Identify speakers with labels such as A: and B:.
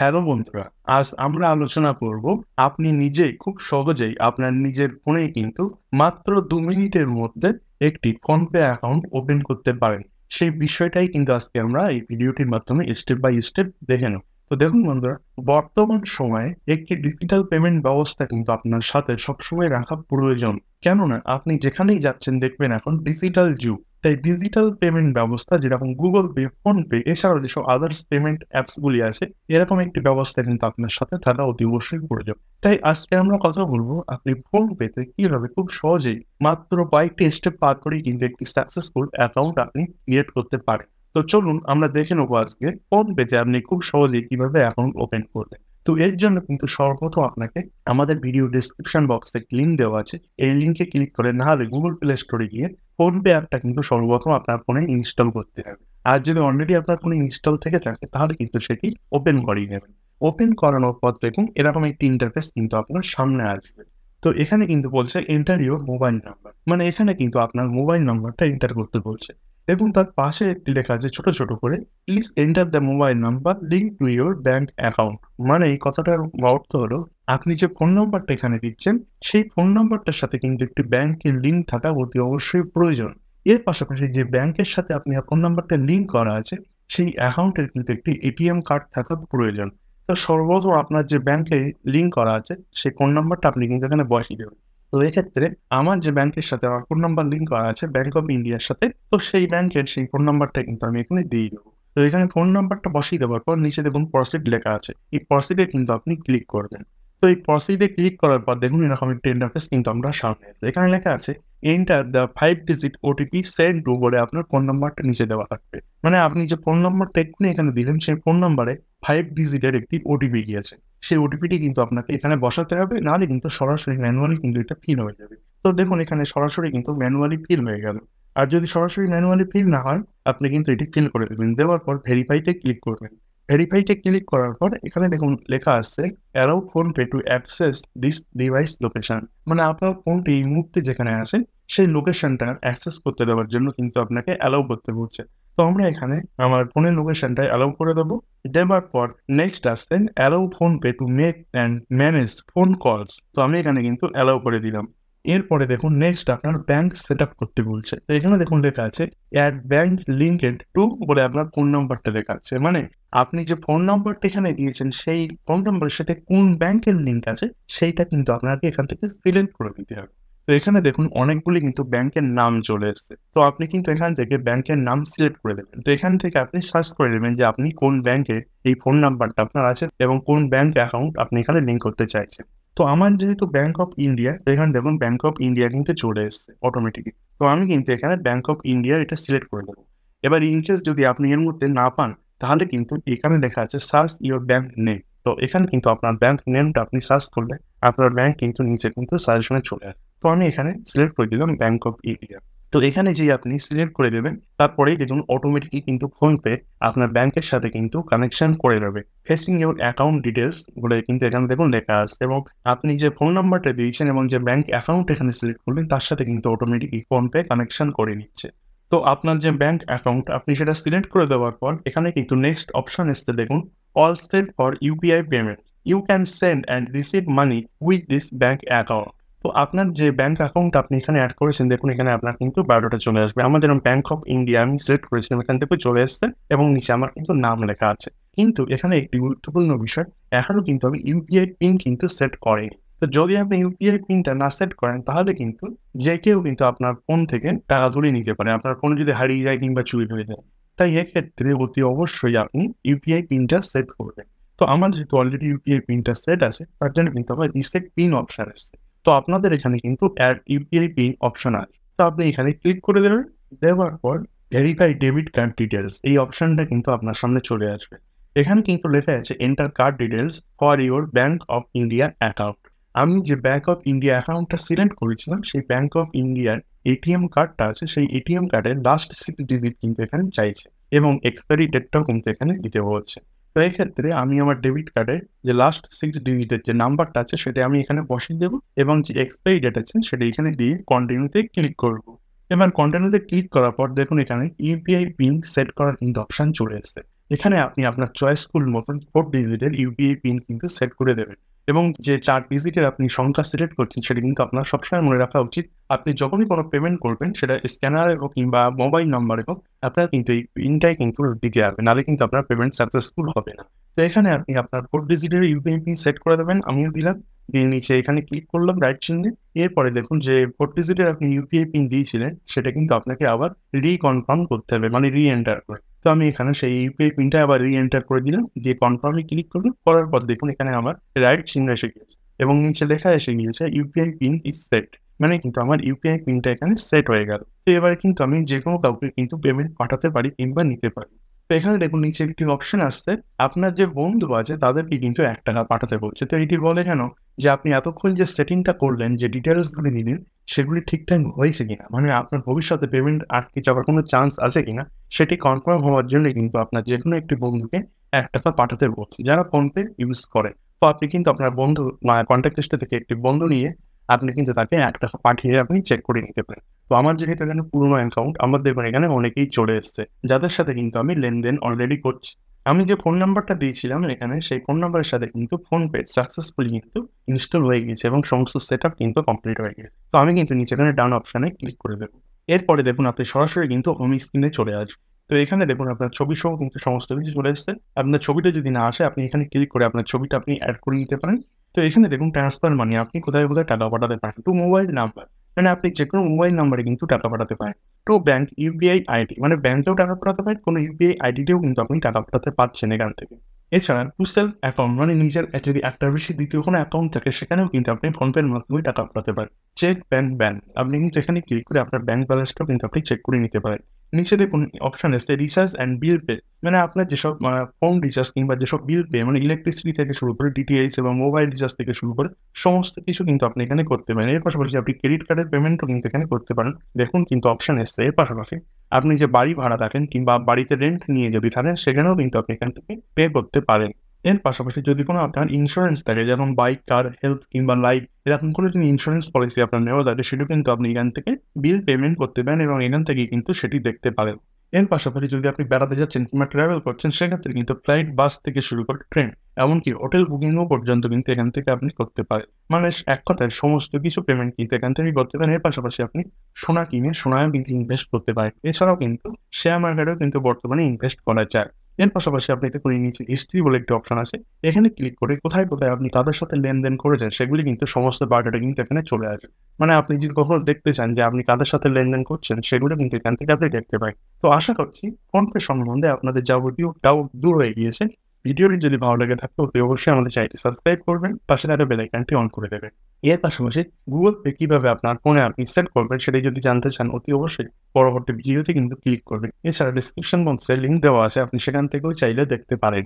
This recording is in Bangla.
A: হ্যালো বন্ধুরা, আজ আমরা আলোচনা করব আপনি নিজেই খুব সহজেই আপনার নিজের ফোনেই কিন্তু মাত্র ২ মিনিটের মধ্যে একটি ফোনপে অ্যাকাউন্ট ওপেন করতে পারেন। সেই বিষয়টাই কিন্তু আজকে আমরা এই ভিডিওটির মাধ্যমে স্টেপ বাই স্টেপ দেখে নেব। তো দেখুন বন্ধুরা, বর্তমান সময়ে একটি ডিজিটাল পেমেন্ট ব্যবস্থা কিন্তু আপনার সাথে সবসময় রাখা প্রয়োজন। কেননা আপনি যেখানেই যাচ্ছেন দেখবেন এখন ডিজিটাল যুগ। তাই ডিজিটাল পেমেন্ট ব্যবস্থা যেরকম Google Pay, PhonePe এছাড়াও যেসব আদার্স পেমেন্ট অ্যাপস গুলি আছে, এরকম একটি ব্যবস্থা কিন্তু আপনার সাথে থাকা অতি অবশ্যই প্রয়োজন। তাই আজকে আমরা কথা বলব আপনি PhonePe তে কিভাবে খুব সহজেই মাত্র কয়েকটি স্টেপ পার করেই কিন্তু একটি সাকসেসফুল অ্যাকাউন্ট আপনি ক্রিয়েট করতে পারেন। তো চলুন আমরা দেখে নেবো আজকে PhonePe তে আপনি খুব সহজেই কিভাবে অ্যাকাউন্ট ওপেন করবেন। তো এর জন্য কিন্তু সর্বপ্রথম আপনাকে আমাদের ভিডিও ডেসক্রিপশন বক্সে লিংক দেওয়া আছে। এই লিংকে ক্লিক করে না হলে Google Play Store এ গিয়ে ফোনপে অ্যাপটা কিন্তু সর্বপ্রথম আপনার ফোনে ইনস্টল করতে হবে। আর যদি অলরেডি আপনার ফোনে ইনস্টল থেকে থাকে তাহলে কিন্তু সেটি ওপেন করিয়ে নেবেন। ওপেন করানোর পর দেখুন এরকম একটি ইন্টারফেস কিন্তু আপনার সামনে আসবে। তো এখানে কিন্তু বলছে এন্টার ইউর মোবাইল নাম্বার। মানে এখানে কিন্তু আপনার মোবাইল নাম্বারটা এন্টার করতে বলছে। এবং তার পাশে একটি লেখা আছে ছোট, ছোট করে please enter the mobile number link to your bank account. মানে এই কথাটার অর্থ হলো আপনি যে ফোন নাম্বারটা এখানে দিচ্ছেন সেই ফোন নাম্বারটার সাথে কিন্তু একটি ব্যাংকের লিঙ্ক থাকা অতি অবশ্যই প্রয়োজন। এর পাশাপাশি যে ব্যাংকের সাথে আপনি ফোন নাম্বারটা লিঙ্ক করা আছে, সেই অ্যাকাউন্টের কিন্তু একটি এটিএম কার্ড থাকা প্রয়োজন। তো সর্বপ্রথম আপনার যে ব্যাংকে লিঙ্ক করা আছে, সেই ফোন নাম্বারটা আপনি কিন্তু এখানে বসিয়ে দেবেন। তো এক্ষেত্রে আমার যে ব্যাংকের সাথে আমার ফোন নাম্বার লিঙ্ক করা আছে ব্যাংক অফ ইন্ডিয়ার সাথে, তো সেই ব্যাংকের সেই ফোন নাম্বারটা কিন্তু আমি এখানে দিয়ে দেবো। তো এখানে ফোন নাম্বারটা বসিয়ে দেওয়ার পর নিচে দেখুন প্রসিড লেখা আছে। এই প্রসিডে কিন্তু আপনি ক্লিক করবেন। তো এই প্রসিড এ ক্লিক করার পর দেখুন এরকম একটা ইন্টারফেস কিন্তু আমরা সামনে আসছে। এখানে লেখা আছে enter the 5 digit OTP send to বলে আপনার ফোন নাম্বারটা নিচে দেওয়া থাকবে। মানে আপনি যে ফোন নাম্বারটা এক্ষুনি এখানে দিলেন সেই ফোন নাম্বারে 5 ডিজিটের একটি ওটিপি গিয়েছে। সেই ওটিপিটি কিন্তু আপনাকে এখানে বসাতে হবে, নাহলে কিন্তু সরাসরি ম্যানুয়ালি কিন্তু এটা ফিল হয়ে যাবে। তো দেখুন এখানে সরাসরি কিন্তু ম্যানুয়ালি ফিল হয়ে গেল। আর যদি সরাসরি ম্যানুয়ালি ফিল না হয়, আপনি কিন্তু এটি ফিল করে দেবেন। দেওয়ার পর ভেরিফাই তে ক্লিক করবেন। ভেরিফাই তে ক্লিক করার পর এখানে দেখুন লেখা আসছে allow PhonePe to access this device location. মানে আপনার ফোনটি এই মুহূর্তে যেখানে আছে সেই লোকেশনটা অ্যাক্সেস করতে দেওয়ার জন্য কিন্তু আপনাকে অ্যালাউ করতে বলছে। তো আমরা এখানে আমার ফোনের লোকেশনটা অ্যালাউ করে দেবো। দেওয়ার পর নেক্সট আসছে allow PhonePe to make and manage phone calls. তো আমি এখানে কিন্তু অ্যালাউ করে দিলাম। এরপরে দেখুন নেক্সট আপনার ব্যাংক সেটআপ করতে বলছে। তো এখানে দেখুন লেখা আছে অ্যাড ব্যাংক লিঙ্কেড টু বলে আপনার ফোন নাম্বারটা লেখা আছে। মানে আপনি যে ফোন নাম্বারটা এখানে দিয়েছেন সেই ফোন নাম্বারের সাথে কোন ব্যাংকের লিঙ্ক আছে সেইটা কিন্তু আপনাকে এখান থেকে সিলেক্ট করে দিতে হবে। তো এখানে দেখুন অনেকগুলি কিন্তু ব্যাংকের নাম চলে এসছে। তো আপনি কিন্তু এখান থেকে ব্যাংকের নাম সিলেক্ট করে দেবেন। তো এখান থেকে আপনি সার্চ করে দেবেন যে আপনি কোন ব্যাংকে এই ফোন নাম্বারটা আপনার আছে এবং কোন ব্যাংক অ্যাকাউন্ট আপনি এখানে লিঙ্ক করতে চাইছেন। তো আমার যেহেতু ব্যাংক অফ ইন্ডিয়া, তো এখানে দেখুন ব্যাংক অফ ইন্ডিয়া কিন্তু চলে এসছে অটোমেটিক্যালি। তো আমি কিন্তু এখানে ব্যাংক অফ ইন্ডিয়া এটা সিলেক্ট করে দেবো। এবার ইন কেস যদি আপনি এর মধ্যে না পান, তাহলে কিন্তু এখানে লেখা আছে সার্চ ইওর ব্যাংক নেম। তো এখানে কিন্তু আপনার ব্যাংক নেমটা আপনি সার্চ করলে আপনার ব্যাংক কিন্তু নিচে কিন্তু সাজেশনে চলে আসে। তো আমি এখানে সিলেক্ট করে দিলাম ব্যাংক অফ ইন্ডিয়া। তো এখানে যেই আপনি সিলেক্ট করে দেবেন, তারপরেই দেখুন অটোমেটিক্যালি কিন্তু ফোনপে আপনার ব্যাংকের সাথে কিন্তু কানেকশন করে দেবে। ফেসিং ইওর অ্যাকাউন্ট ডিটেইলস বলে কিন্তু এখানে দেখুন লেখা আছে এবং আপনি যে ফোন নাম্বারটা দিয়েছেন এবং যে ব্যাংক অ্যাকাউন্ট এখানে সিলেক্ট করলেন তার সাথে কিন্তু অটোমেটিক্যালি ফোনপে কানেকশন করে নিচ্ছে। তো আপনার যে ব্যাংক অ্যাকাউন্ট আপনি সেটা সিলেক্ট করে দেওয়ার পর এখানে কিন্তু নেক্সট অপশন এসছে দেখুন all set for UPI payments. You can send and receive money with this bank account. তো আপনার যে ব্যাংক অ্যাকাউন্ট আপনি এখানে এড করেছেন দেখুন এখানে আপনার কিন্তু বায়োডাটা চলে আসবে। আমার যেরকম ব্যাংক অফ ইন্ডিয়া আমি সিলেক্ট করেছিলাম এখান থেকে চলে এসছে এবং নিচে আমার কিন্তু নাম লেখা আছে। কিন্তু এখানে একটি গুরুত্বপূর্ণ বিষয়, এখনো কিন্তু আমি ইউপিআই পিন কিন্তু সেট করিনি। তো যদি আপনি ইউপিআই পিনটা না সেট করেন তাহলে কিন্তু যে কেউ কিন্তু আপনার ফোন থেকে টাকা তুলে নিতে পারে। আপনার ফোন যদি হারিয়ে যায় কিংবা চুরি হয়ে যায়। তাই এক্ষেত্রে অতি অবশ্যই আপনি ইউপিআই পিনটা সেট করবেন। তো আমার যেহেতু অলরেডি ইউপিআই পিনটা সেট আছে তার জন্য কিন্তু আমার রিসেট পিন অপশন আসছে। তো আপনাদের এখানে কিন্তু অ্যাড ইউপিআই পিন অপশন আছে। তো আপনি এখানে ক্লিক করে দেবেন। দেওয়ার পর ভেরিফাই ডেবিট কার্ড ডিটেইলস এই অপশনটা কিন্তু আপনার সামনে চলে আসবে। এখানে কিন্তু লেখা আছে enter card details for your bank of India account. আমি যে ব্যাংক অফ ইন্ডিয়া অ্যাকাউন্টটা সিলেক্ট করেছিলাম সেই ব্যাংক অফ ইন্ডিয়ার এটিএম কার্ডটা আছে সেই এটিএম কার্ডের লাস্ট 6 ডিজিট কিন্তু এখানে চাইছে এবং এক্সপায়ারি ডেটটাও কিন্তু এখানে দিতে বলছে। তো এক্ষেত্রে আমি আমার ডেবিট কার্ডের যে লাস্ট 6 ডিজিটের যে নাম্বারটা আছে সেটা আমি এখানে বসিয়ে দেবো এবং যে এক্সপায়ারি ডেট আছে সেটা এখানে দিয়ে কন্টিনিউতে ক্লিক করব। এবার কন্টিনিউতে ক্লিক করার পর দেখুন এখানে ইউপিআই পিন সেট করার কিন্তু অপশন চলে এসেছে। এখানে আপনি আপনার চয়েসফুল মতন 4 ডিজিটের ইউপিআই পিন কিন্তু সেট করে দেবেন এবং যে 4 ডিজিটের আপনি সংখ্যা সিলেক্ট করছেন সেটা কিন্তু আপনার সবসময় মনে রাখা উচিত। আপনি যখনই কোনো পেমেন্ট করবেন সেটা স্ক্যানারে হোক কিংবা মোবাইল নাম্বারে হোক, আপনার কিন্তু এই পিনটাই কিন্তু দিতে হবে। নাহলে কিন্তু আপনার পেমেন্ট সাকসেসফুল হবে না। তো এখানে আপনি আপনার 4 ডিজিটের ইউপিআই পিন সেট করে দেবেন। আমিও দিলাম। দিয়ে নিচে এখানে ক্লিক করলাম রাইট চিহ্নে। এরপরে দেখুন যে 4 ডিজিটের আপনি ইউপিআই পিন দিয়েছিলেন সেটা কিন্তু আপনাকে আবার রিকনফার্ম করতে হবে, মানে রি-এন্টার করে। তো আমি এখানে সেই ইউপিআই পিনটা আবার রি-এন্টার করে দিলাম। দিয়ে কনফার্মে ক্লিক করলাম। করার পর দেখুন এখানে আমার রাইট চিহ্ন এসে গিয়েছে এবং নিচে লেখা এসে গিয়েছে ইউপিআই পিন ইজ সেট। মানে কিন্তু আমার ইউপিআই পিনটা এখানে সেট হয়ে গেল। তো এবারে কিন্তু আমি যেকোনো কাউকে কিন্তু পেমেন্ট পাঠাতে পারি কিংবা নিতে পারি। তো এখানে দেখুন নিচে একটি অপশন আসছে, আপনার যে বন্ধু আছে তাদেরকে কিন্তু ৳১ পাঠাতে বলছে। তো এটি বলে কেন? যে আপনি এতক্ষণ যে সেটিংটা করলেন, যে ডিটেইলস গুলি দিলেন, সেগুলি ঠিকঠাক হয়েছে কিনা? মানে আপনার ভবিষ্যতে পেমেন্ট আটকে যাওয়ার কোনো চান্স আছে কিনা? সেটি কনফার্ম হওয়ার জন্য কিন্তু আপনার যেকোনো একটি বন্ধুকে ৳১ পাঠাতে বলছে, যারা ফোনপে ইউজ করে। তো আপনি কিন্তু আপনার বন্ধু কনট্যাক্ট লিস্টে থেকে একটি বন্ধু নিয়ে আপনি কিন্তু তাকে ৳১ পাঠিয়ে আপনি চেক করে নিতে পারেন। তো আমার যেহেতু এখানে পুরনো অ্যাকাউন্ট, আমার দেখুন এখানে অনেকেই চলে এসছে, যাদের সাথে কিন্তু আমি লেনদেন অলরেডি করছি। আমি যে ফোন নাম্বারটা দিয়েছিলাম এখানে, সেই ফোন নাম্বারের সাথে কিন্তু ফোনপে সাকসেসফুলি কিন্তু ইনস্টল হয়ে গিয়েছে এবং সমস্ত সেটআপ কিন্তু কমপ্লিট হয়ে গিয়েছে। তো আমি কিন্তু নিচে এখানে ডান অপশনে ক্লিক করে দেব। এরপরে দেখুন আপনি সরাসরি কিন্তু হোম স্ক্রিনে চলে আসবেন। তো এখানে দেখুন আপনার ছবি সহ কিন্তু সমস্ত কিছু চলে এসছে। আপনার ছবিটা যদি না আসে, আপনি এখানে ক্লিক করে আপনার ছবিটা আপনি এড করে নিতে পারেন। তো এখানে দেখুন ট্রান্সফার মানি, আপনি কোথায়, কোথায় টাকা পাঠাতে পারেন। টু মোবাইল নাম্বার, মানে আপনি যেকোনো মোবাইল নাম্বারে কিন্তু টাকা পাঠাতে পারেন। টু ব্যাংক ইউপিআই আইডি, মানে ব্যাংকেও টাকা পাঠাতে পারেন, কোনো ইউপিআই আইডিতেও কিন্তু আপনি টাকা পাঠাতে পারছেন এখান থেকে। এছাড়া টু সেলফ অ্যাকাউন্ট, মানে নিজের যদি একটার বেশি দ্বিতীয় কোনো অ্যাকাউন্ট থাকে সেখানেও কিন্তু আপনি ফোনপের মাধ্যমে টাকা পাঠাতে পারেন। চেক ব্যাংক ব্যালেন্স, আপনি কিন্তু এখানে ক্লিক করে আপনার ব্যাংক ব্যালেন্সটাও কিন্তু আপনি চেক করে নিতে পারেন। নিচে দেখুন অপশন এসছে রিচার্জ অ্যান্ড বিল পে, মানে আপনার যেসব ফোন রিচার্জ কিংবা যেসব বিল পে, মানে ইলেকট্রিসিটি থেকে শুরু করে ডিটিএইচ এবং মোবাইল রিচার্জ থেকে শুরু করে সমস্ত কিছু কিন্তু আপনি এখানে করতে পারেন। এর পাশাপাশি আপনি ক্রেডিট কার্ডের পেমেন্টও কিন্তু এখানে করতে পারেন। দেখুন কিন্তু অপশন এসছে। এর পাশাপাশি আপনি যে বাড়ি ভাড়া থাকেন কিংবা বাড়িতে রেন্ট নিয়ে যদি থাকেন, সেখানেও কিন্তু আপনি এখান থেকে পে করতে পারেন। এর পাশাপাশি যদি কোনো আপনার ইন্স্যুরেন্স থাকে, যেমন বাইক, কার, হেলথ কিংবা লাইফ, এরকম কোনো যদি ইন্স্যুরেন্স পলিসি আপনার নেওয়া থাকে, সেটাও কিন্তু আপনি এখান থেকে বিল পেমেন্ট করতে পারেন এবং এখান থেকেই কিন্তু সেটি দেখতে পারেন। এর পাশাপাশি যদি আপনি বেড়াতে যাচ্ছেন কিংবা ট্রাভেল করছেন, সেক্ষেত্রে কিন্তু ফ্লাইট, বাস থেকে শুরু করে ট্রেন, এমনকি হোটেল বুকিংও পর্যন্ত কিন্তু এখান থেকে আপনি করতে পারেন। মানে এক কথায় সমস্ত কিছু পেমেন্ট কিন্তু এখান থেকেই করতে পারেন। এর পাশাপাশি আপনি সোনা কিনে সোনায়ও কিন্তু ইনভেস্ট করতে পারেন। এছাড়াও কিন্তু শেয়ার মার্কেটেও কিন্তু বর্তমানে ইনভেস্ট করা যায়। এর পাশাপাশি আপনি দেখুন নিচে হিস্ট্রি বলে একটি অপশন আছে। এখানে ক্লিক করে কোথায়, কোথায় আপনি কাদের সাথে লেনদেন করেছেন সেগুলি কিন্তু সমস্ত ডাটা কিন্তু এখানে চলে আসবে। মানে আপনি যদি কখনো দেখতে চান যে আপনি কাদের সাথে লেনদেন করছেন, সেগুলো কিন্তু এখান থেকে আপনি দেখতে পারেন। তো আশা করছি ফোনপে সম্বন্ধে আপনাদের যাবতীয় ডাউট দূর হয়ে গিয়েছে। ভিডিওটি যদি ভালো লেগে থাকে অতি অবশ্যই আমাদের চ্যানেলটি সাবস্ক্রাইব করবেন, পাশে থাকা বেল আইকনটি অন করে দেবেন। এর পাশাপাশি গুগল পে কিভাবে আপনার ফোনে আপনি সেট করবেন সেটি যদি জানতে চান, অতি অবশ্যই পরবর্তী ভিডিওতে কিন্তু ক্লিক করবেন। এছাড়া ডেসক্রিপশন বক্সে লিংক দেওয়া আছে, আপনি সেখান থেকেও চাইলে দেখতে পারেন।